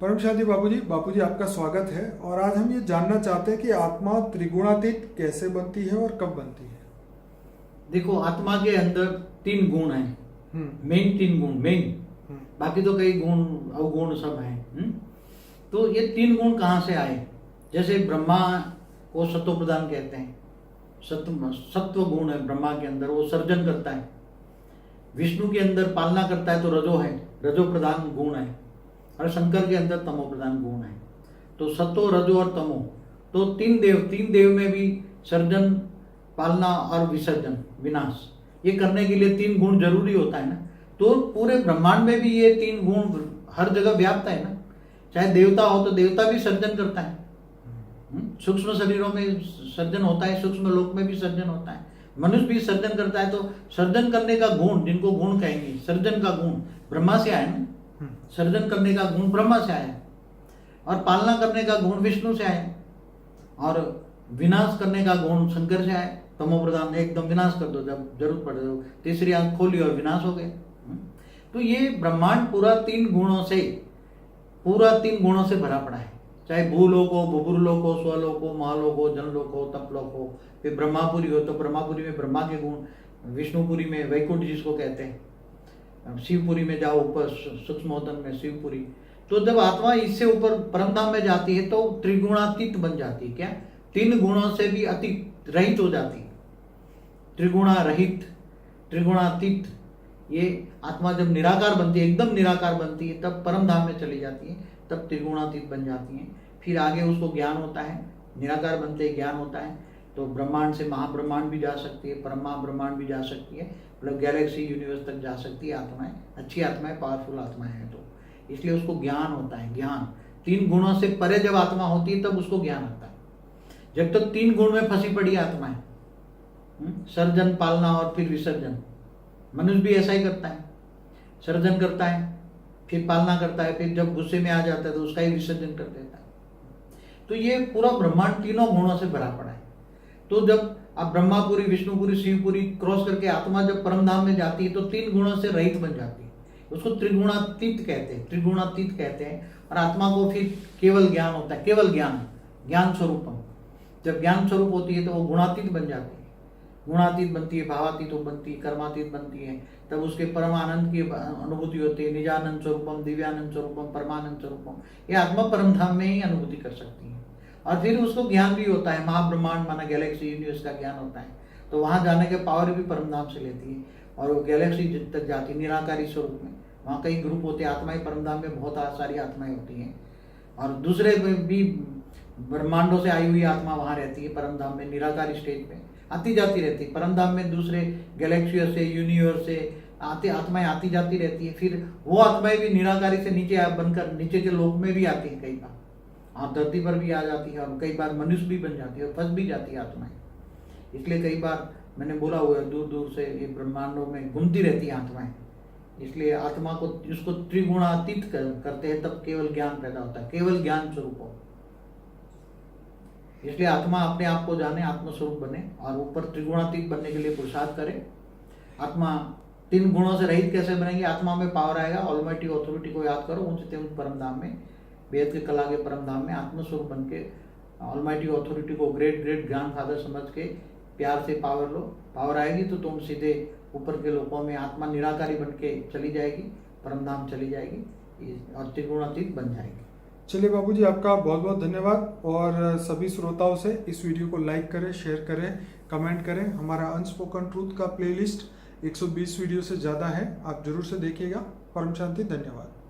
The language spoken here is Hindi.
परम शांति बापूजी आपका स्वागत है। और आज हम ये जानना चाहते हैं कि आत्मा त्रिगुणातीत कैसे बनती है और कब बनती है। देखो, आत्मा के अंदर 3 गुण हैं। मेन 3 गुण मेन, बाकी तो कई गुण अवगुण सब हैं। तो ये 3 गुण कहाँ से आए? जैसे ब्रह्मा को सत्व प्रधान कहते हैं, सत्व गुण है ब्रह्मा के अंदर, वो सर्जन करता है। विष्णु के अंदर पालना करता है तो रजो है, रजो प्रधान गुण है। और शंकर के अंदर तमो प्रधान गुण है। तो सत्व, रजो और तमो, तो 3 देव में भी सर्जन, पालना और विसर्जन, विनाश, ये करने के लिए 3 गुण जरूरी होता है ना। तो पूरे ब्रह्मांड में भी ये 3 गुण हर जगह व्याप्त है ना। चाहे देवता हो तो देवता भी सर्जन करता है, सूक्ष्म शरीरों में सर्जन होता है, सूक्ष्म लोक में भी सर्जन होता है, मनुष्य भी सर्जन करता है। तो सर्जन करने का गुण, जिनको गुण कहेंगे, सर्जन का गुण ब्रह्मा से आया ना। सर्जन करने का गुण ब्रह्मा से आया, और पालना करने का गुण विष्णु से आया, और विनाश करने का गुण शंकर से आया। तमो प्रधान, एकदम विनाश कर दो, जब जरूरत पड़े तो तीसरी आंख खोली और विनाश हो गए। तो ये ब्रह्मांड पूरा 3 गुणों से भरा पड़ा है। चाहे भूलोक हो, भूपुरलोक हो, स्वलोक हो, महालोक हो, जनलोक हो, तपलोक हो, फिर ब्रह्मापुरी हो तो ब्रह्मापुरी में ब्रह्मा के गुण, विष्णुपुरी में वैकुंठ जिसको कहते हैं, शिवपुरी में जाओ ऊपर सूक्ष्मोदन में शिवपुरी। तो जब आत्मा इससे ऊपर परमधाम में जाती है तो त्रिगुणातीत बन जाती है। क्या? 3 गुणों से भी अतीत, रहित हो जाती है। त्रिगुणा रहित, त्रिगुणातीत, ये आत्मा जब निराकार बनती है, एकदम निराकार बनती है, तब परमधाम में चली जाती है, तब त्रिगुणातीत बन जाती है। फिर आगे उसको ज्ञान होता है, निराकार बनते ही ज्ञान होता है। तो ब्रह्मांड से महाब्रह्मांड भी जा सकती है, परमा ब्रह्मांड भी जा सकती है, मतलब गैलेक्सी, यूनिवर्स तक जा सकती है आत्माएं। अच्छी आत्माएं, पावरफुल आत्माएं हैं, तो इसलिए उसको ज्ञान होता है। ज्ञान 3 गुणों से परे जब आत्मा होती है तब उसको ज्ञान आता है। जब तक 3 गुण में फंसी पड़ी आत्माएं, सर्जन, पालना और फिर विसर्जन। मनुष्य भी ऐसा ही करता है, सर्जन करता है, फिर पालना करता है, फिर जब गुस्से में आ जाता है तो उसका ही विसर्जन कर देता है। तो ये पूरा ब्रह्मांड 3 गुणों से भरा पड़ा है। तो जब अब ब्रह्मापुरी, विष्णुपुरी, शिवपुरी क्रॉस करके आत्मा जब परमधाम में जाती है तो 3 गुणों से रहित बन जाती है। उसको त्रिगुणातीत कहते हैं। और आत्मा को फिर केवल ज्ञान होता है, केवल ज्ञान स्वरूपम। जब ज्ञान स्वरूप होती है तो वो गुणातीत बन जाती है। गुणातीत बनती है, भावातीत बनती है, कर्मातीत बनती है। तब उसके परम आनंद की अनुभूति होती है। निजानंद स्वरूपम, दिव्यानंद स्वरूपम, परमानंद स्वरूपम, ये आत्मा परमधाम में ही अनुभूति कर सकती है। और फिर उसको ज्ञान भी होता है, महाब्रह्मांड माना गैलेक्सी, यूनिवर्स का ज्ञान होता है। तो वहां जाने के पावर भी परमधाम से लेती है, और वो गैलेक्सी तक जाती है निराकारी स्वरूप में। वहाँ कई ग्रुप होते हैं, आत्माएं परमधाम में बहुत सारी आत्माएं होती हैं, और दूसरे भी ब्रह्मांडों से आई हुई आत्मा वहां रहती है परमधाम में, निराकारी स्टेज में आती जाती रहती है। परमधाम में दूसरे गैलेक्सियों से, यूनिवर्स से आत्माएं आती जाती रहती है। फिर वो आत्माएं भी निराकारी से नीचे बनकर नीचे के लोक में भी आती है, कई बार धरती पर भी आ जाती है, और कई बार मनुष्य भी बन जाती है, और फंस भी जाती है आत्माएं। इसलिए कई बार मैंने बोला हुआ है, दूर दूर से ये ब्रह्मांडों में घूमती रहती है आत्माएं। इसलिए आत्मा को, जिसको त्रिगुणातीत करते हैं, तब केवल ज्ञान पैदा होता है, केवल ज्ञान स्वरूप हो। इसलिए आत्मा अपने आप को जाने, आत्मस्वरूप बने, और ऊपर त्रिगुणातीत बनने के लिए पुरुषार्थ करे। आत्मा 3 गुणों से रहित कैसे बनेगी? आत्मा में पावर आएगा, ऑलमाइटी ऑथोरिटी को याद करो, ऊंचते उच्च परमधाम में, वेद के कला के परमधाम में आत्मस्वरूप बन के ऑलमाइटी ऑथोरिटी को ग्रेट ग्रैंड फादर समझ के प्यार से पावर लो। पावर आएगी तो तुम सीधे ऊपर के लोकों में आत्मा निराकारी बन के चली जाएगी, परमधाम चली जाएगी, और त्रिगुणातीत बन जाएगी। चलिए बापूजी, आपका बहुत बहुत धन्यवाद। और सभी श्रोताओं से इस वीडियो को लाइक करें, शेयर करें, कमेंट करें। हमारा अनस्पोकन ट्रूथ का प्लेलिस्ट 120 वीडियो से ज़्यादा है, आप जरूर से देखिएगा। परम शांति, धन्यवाद।